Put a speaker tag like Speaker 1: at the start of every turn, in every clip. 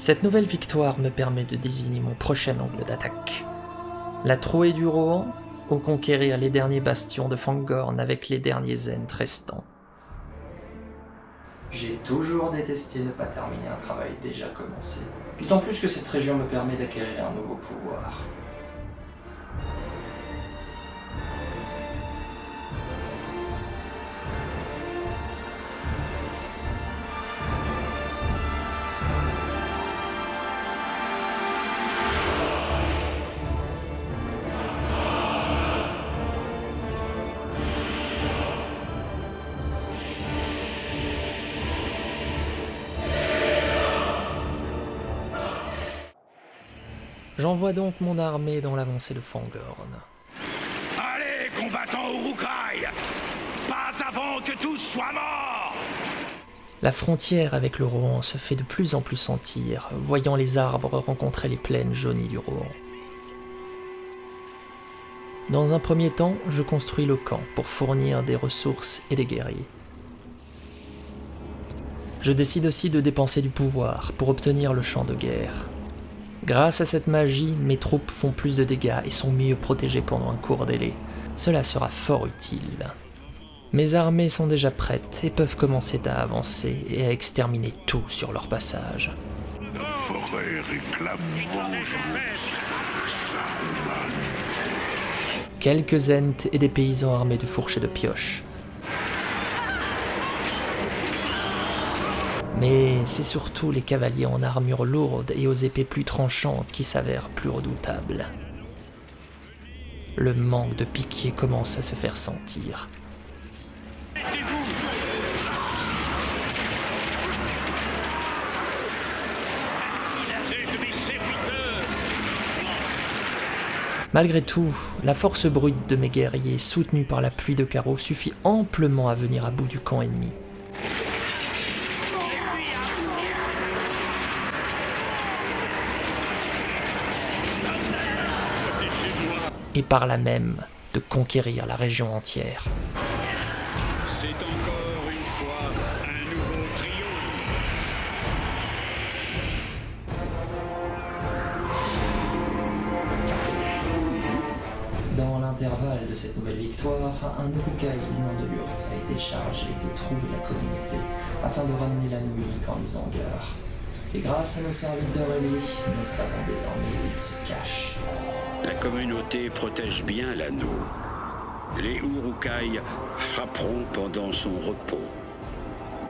Speaker 1: Cette nouvelle victoire me permet de désigner mon prochain angle d'attaque. La trouée du Rohan ou conquérir les derniers bastions de Fangorn avec les derniers Ents restants. J'ai toujours détesté ne pas terminer un travail déjà commencé, d'autant plus que cette région me permet d'acquérir un nouveau pouvoir. J'envoie donc mon armée dans l'avancée de Fangorn.
Speaker 2: Allez, combattants Uruk-hai! Pas avant que tous soient morts!
Speaker 1: La frontière avec le Rohan se fait de plus en plus sentir, voyant les arbres rencontrer les plaines jaunies du Rohan. Dans un premier temps, je construis le camp pour fournir des ressources et des guerriers. Je décide aussi de dépenser du pouvoir pour obtenir le champ de guerre. Grâce à cette magie, mes troupes font plus de dégâts et sont mieux protégées pendant un court délai. Cela sera fort utile. Mes armées sont déjà prêtes et peuvent commencer à avancer et à exterminer tout sur leur passage.
Speaker 2: La forêt réclame vengeance. Saruman.
Speaker 1: Quelques Ents et des paysans armés de fourches et de pioches. Mais c'est surtout les cavaliers en armure lourde et aux épées plus tranchantes qui s'avèrent plus redoutables. Le manque de piquier commence à se faire sentir. Malgré tout, la force brute de mes guerriers, soutenue par la pluie de carreaux, suffit amplement à venir à bout du camp ennemi. Et par là même de conquérir la région entière.
Speaker 2: C'est encore une fois un nouveau triomphe.
Speaker 1: Dans l'intervalle de cette nouvelle victoire, un Uruk-hai du nom de Lurtz a été chargé de trouver la communauté afin de ramener la nuit quand les hangars. Et grâce à nos serviteurs ailés, nous savons désormais où ils se cachent.
Speaker 3: La communauté protège bien l'anneau. Les Uruk-hai frapperont pendant son repos.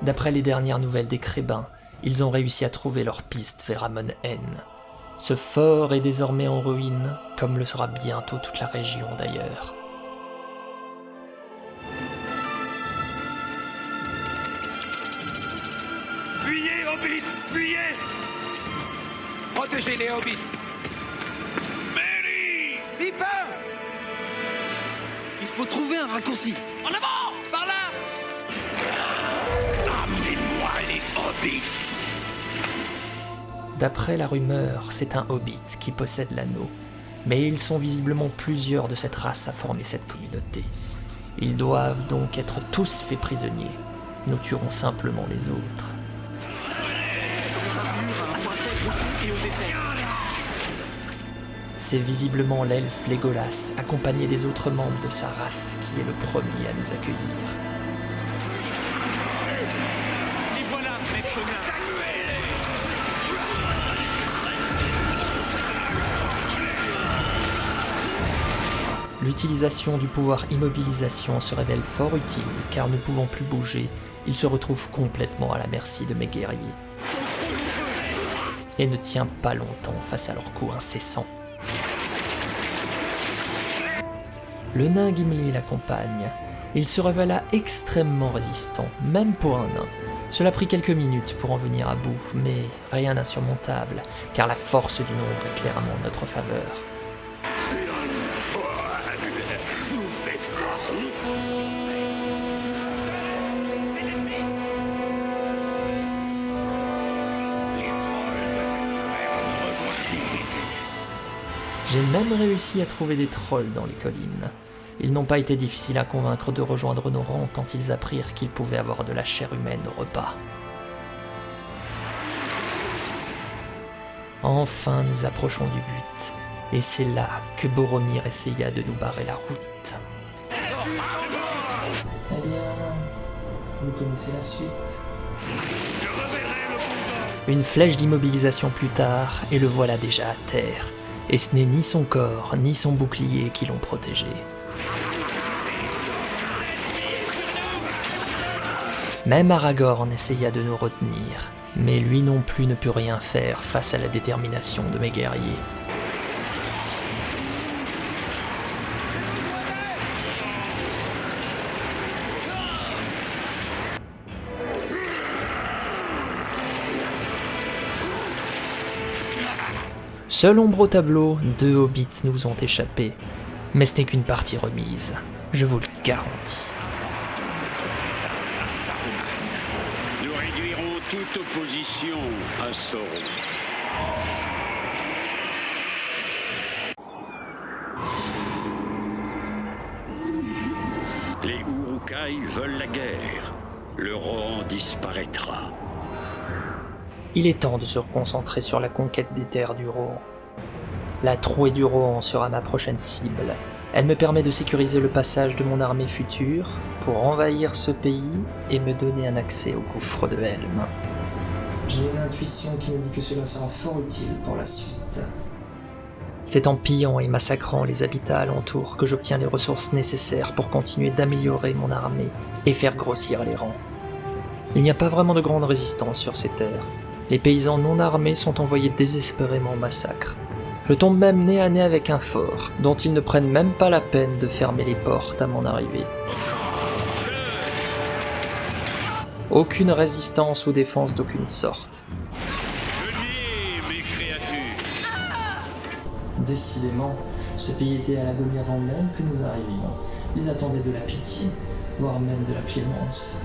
Speaker 1: D'après les dernières nouvelles des Crébins, ils ont réussi à trouver leur piste vers Amon-Hen. Ce fort est désormais en ruine, comme le sera bientôt toute la région d'ailleurs.
Speaker 2: Fuyez, Hobbit! Fuyez!
Speaker 4: Protégez les hobbits!
Speaker 2: Merry!
Speaker 4: Pippin! Il faut trouver un raccourci. En avant! Par là!
Speaker 2: Amenez-moi les hobbits!
Speaker 1: D'après la rumeur, c'est un hobbit qui possède l'anneau, mais ils sont visiblement plusieurs de cette race à former cette communauté. Ils doivent donc être tous faits prisonniers. Nous tuerons simplement les autres. C'est visiblement l'elfe Legolas, accompagné des autres membres de sa race, qui est le premier à nous accueillir.
Speaker 4: Les voilà, maître nain!
Speaker 1: L'utilisation du pouvoir immobilisation se révèle fort utile, car ne pouvant plus bouger, il se retrouve complètement à la merci de mes guerriers. Et ne tient pas longtemps face à leurs coups incessants. Le nain Gimli l'accompagne. Il se révéla extrêmement résistant, même pour un nain. Cela prit quelques minutes pour en venir à bout, mais rien d'insurmontable, car la force du nombre est clairement en notre faveur. J'ai même réussi à trouver des trolls dans les collines. Ils n'ont pas été difficiles à convaincre de rejoindre nos rangs quand ils apprirent qu'ils pouvaient avoir de la chair humaine au repas. Enfin, nous approchons du but. Et c'est là que Boromir essaya de nous barrer la route. Eh bien, vous connaissez la suite. Une flèche d'immobilisation plus tard, et le voilà déjà à terre. Et ce n'est ni son corps, ni son bouclier qui l'ont protégé. Même Aragorn essaya de nous retenir, mais lui non plus ne put rien faire face à la détermination de mes guerriers. Seul ombre au tableau, 2 hobbits nous ont échappé, mais ce n'est qu'une partie remise, je vous le garantis.
Speaker 3: Nous réduirons toute opposition à Sauron. Les Uruk-hai veulent la guerre. Le Rohan disparaîtra.
Speaker 1: Il est temps de se reconcentrer sur la conquête des terres du Rohan. La trouée du Rohan sera ma prochaine cible. Elle me permet de sécuriser le passage de mon armée future pour envahir ce pays et me donner un accès au gouffre de Helm. J'ai une intuition qui me dit que cela sera fort utile pour la suite. C'est en pillant et massacrant les habitats alentours que j'obtiens les ressources nécessaires pour continuer d'améliorer mon armée et faire grossir les rangs. Il n'y a pas vraiment de grande résistance sur ces terres. Les paysans non armés sont envoyés désespérément au massacre. Je tombe même nez à nez avec un fort, dont ils ne prennent même pas la peine de fermer les portes à mon arrivée. Aucune résistance ou défense d'aucune sorte.
Speaker 3: Venez, mes créatures.
Speaker 1: Décidément, ce pays était à l'agonie avant même que nous arrivions. Ils attendaient de la pitié, voire même de la clémence.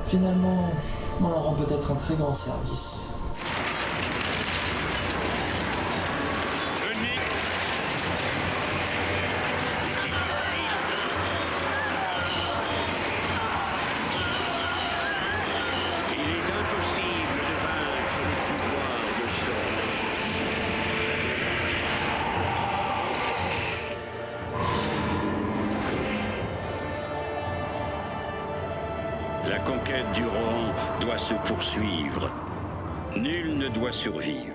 Speaker 1: Finalement, on leur rend peut-être un très grand service.
Speaker 3: Il est impossible de vaincre le pouvoir de Sauron. La conquête du Rohan doit se poursuivre. Nul ne doit survivre.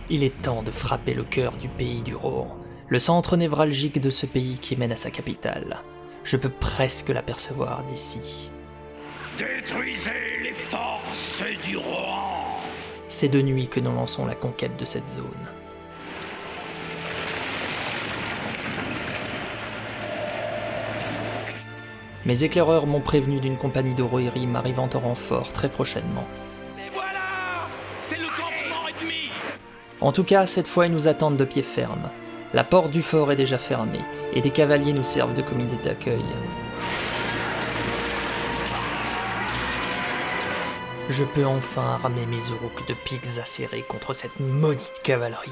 Speaker 1: Il est temps de frapper le cœur du pays du Rohan, le centre névralgique de ce pays qui mène à sa capitale. Je peux presque l'apercevoir d'ici.
Speaker 2: Détruisez les forces du Rohan.
Speaker 1: C'est de nuit que nous lançons la conquête de cette zone. Mes éclaireurs m'ont prévenu d'une compagnie de Rohirrim arrivant en renfort très prochainement.
Speaker 4: Et voilà! C'est le campement ennemi!
Speaker 1: En tout cas, cette fois, ils nous attendent de pied ferme. La porte du fort est déjà fermée, et des cavaliers nous servent de comité d'accueil. Je peux enfin armer mes Uruk de pics acérés contre cette maudite cavalerie.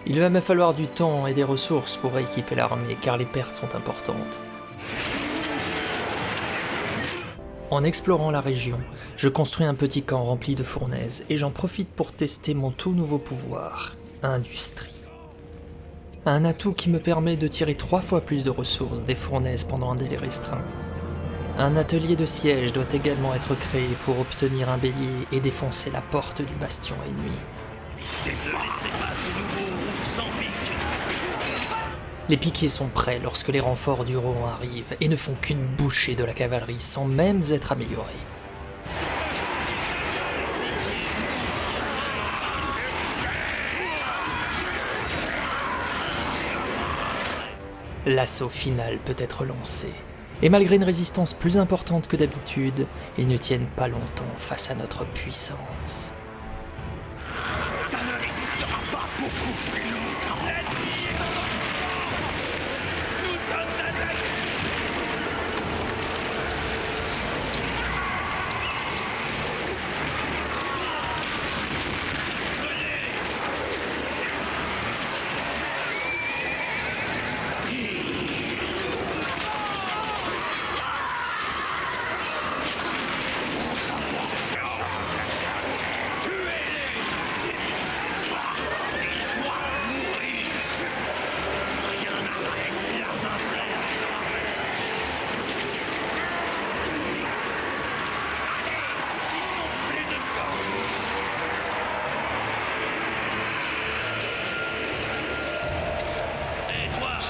Speaker 1: Il va me falloir du temps et des ressources pour équiper l'armée, car les pertes sont importantes. En explorant la région, je construis un petit camp rempli de fournaises, et j'en profite pour tester mon tout nouveau pouvoir, Industrie. Un atout qui me permet de tirer 3 fois plus de ressources des fournaises pendant un délai restreint. Un atelier de siège doit également être créé pour obtenir un bélier et défoncer la porte du bastion ennemi. Les piquets sont prêts lorsque les renforts du Rohan arrivent et ne font qu'une bouchée de la cavalerie sans même être améliorés. L'assaut final peut être lancé, et malgré une résistance plus importante que d'habitude, ils ne tiennent pas longtemps face à notre puissance.
Speaker 2: Ça ne résistera pas beaucoup plus longtemps. L'ennemi est dans notre camp. Nous sommes attaqués.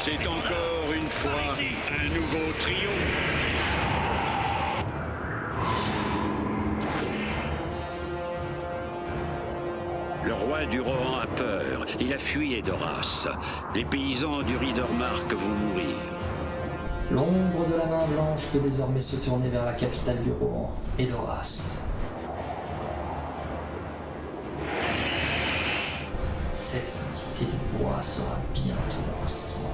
Speaker 3: C'est encore une fois un nouveau triomphe. Le roi du Rohan a peur. Il a fui Edoras. Les paysans du Riddermark vont mourir.
Speaker 1: L'ombre de la main blanche peut désormais se tourner vers la capitale du Rohan, Edoras. Cette cité du bois sera bientôt en cendres.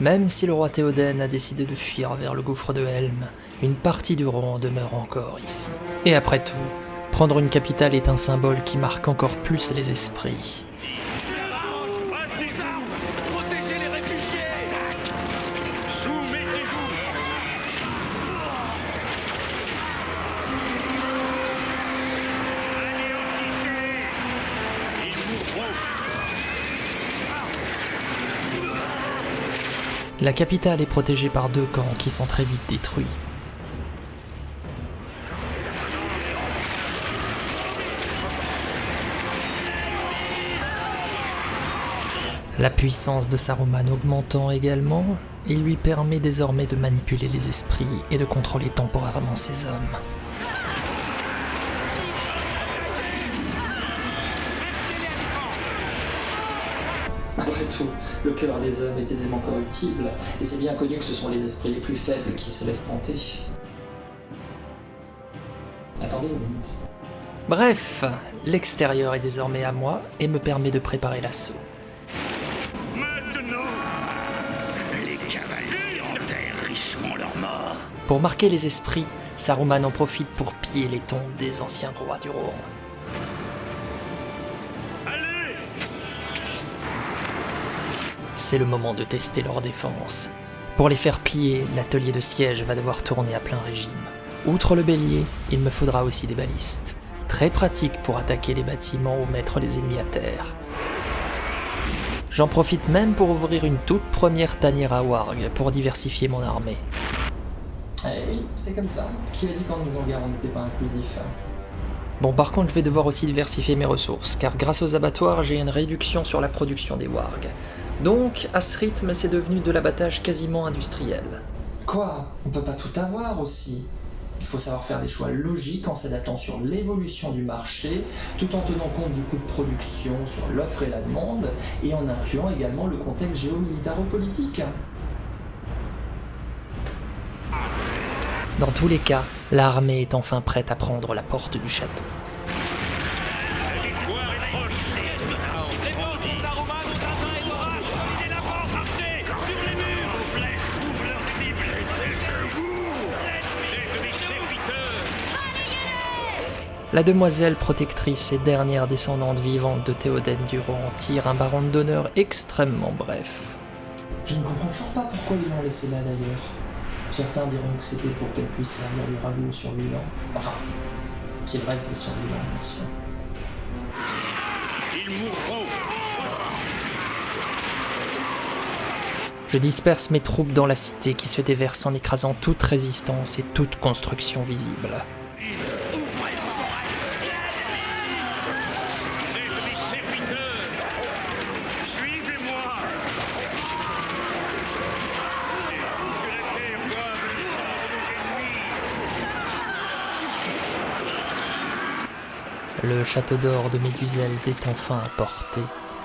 Speaker 1: Même si le roi Théoden a décidé de fuir vers le gouffre de Helm, une partie du Rohan demeure encore ici. Et après tout, prendre une capitale est un symbole qui marque encore plus les esprits.
Speaker 4: Protégez les réfugiés.
Speaker 3: Soumettez-vous. Anéantissez. Ils mourront.
Speaker 1: La capitale est protégée par 2 camps qui sont très vite détruits. La puissance de Saruman augmentant également, il lui permet désormais de manipuler les esprits et de contrôler temporairement ses hommes. Après tout, le cœur des hommes est aisément corruptible, et c'est bien connu que ce sont les esprits les plus faibles qui se laissent tenter. Attendez une minute. Bref, l'extérieur est désormais à moi et me permet de préparer l'assaut.
Speaker 3: Maintenant, les cavaliers enterrent richement leurs morts.
Speaker 1: Pour marquer les esprits, Saruman en profite pour piller les tombes des anciens rois du Rohan.
Speaker 3: Allez!
Speaker 1: C'est le moment de tester leur défense. Pour les faire piller, l'atelier de siège va devoir tourner à plein régime. Outre le bélier, il me faudra aussi des balistes. Très pratique pour attaquer les bâtiments ou mettre les ennemis à terre. J'en profite même pour ouvrir une toute première tanière à warg pour diversifier mon armée. Eh oui, c'est comme ça. Qui a dit qu'en Isengard on n'était pas inclusif? Bon, par contre, je vais devoir aussi diversifier mes ressources, car grâce aux abattoirs, j'ai une réduction sur la production des wargs. Donc, à ce rythme, c'est devenu de l'abattage quasiment industriel. Quoi? On peut pas tout avoir aussi. Il faut savoir faire des choix logiques en s'adaptant sur l'évolution du marché, tout en tenant compte du coût de production sur l'offre et la demande, et en incluant également le contexte géomilitaro-politique. Dans tous les cas, l'armée est enfin prête à prendre la porte du château.
Speaker 4: Les forces de Saruman ont atteint Edoras. Solidez la porte, marchez sur les murs. Vos flèches couvrent leurs cibles. L'ennemi serviteur.
Speaker 1: La demoiselle protectrice et dernière descendante vivante de Théoden du Rohan tire un baron d'honneur extrêmement bref. Je ne comprends toujours pas pourquoi ils l'ont laissé là d'ailleurs. Certains diront que c'était pour qu'elle puisse servir de ragoût aux survivants. Enfin, s'il reste des survivants, bien sûr.
Speaker 3: Ils mourront.
Speaker 1: Je disperse mes troupes dans la cité qui se déverse en écrasant toute résistance et toute construction visible.
Speaker 3: Ennemis serviteurs. Suivez-moi. Que la terre boive le sang de nos ennemis.
Speaker 1: Le château d'or de Méduseld est enfin à portée,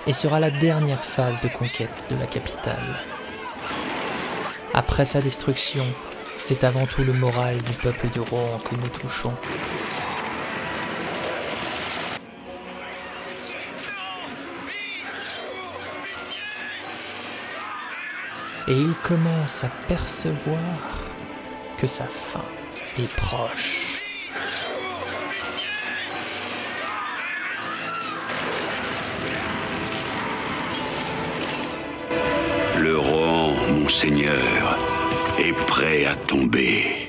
Speaker 1: et sera la dernière phase de conquête de la capitale. Après sa destruction, c'est avant tout le moral du peuple du Rohan que nous touchons. Et il commence à percevoir que sa fin est proche.
Speaker 3: Ton Seigneur est prêt à tomber.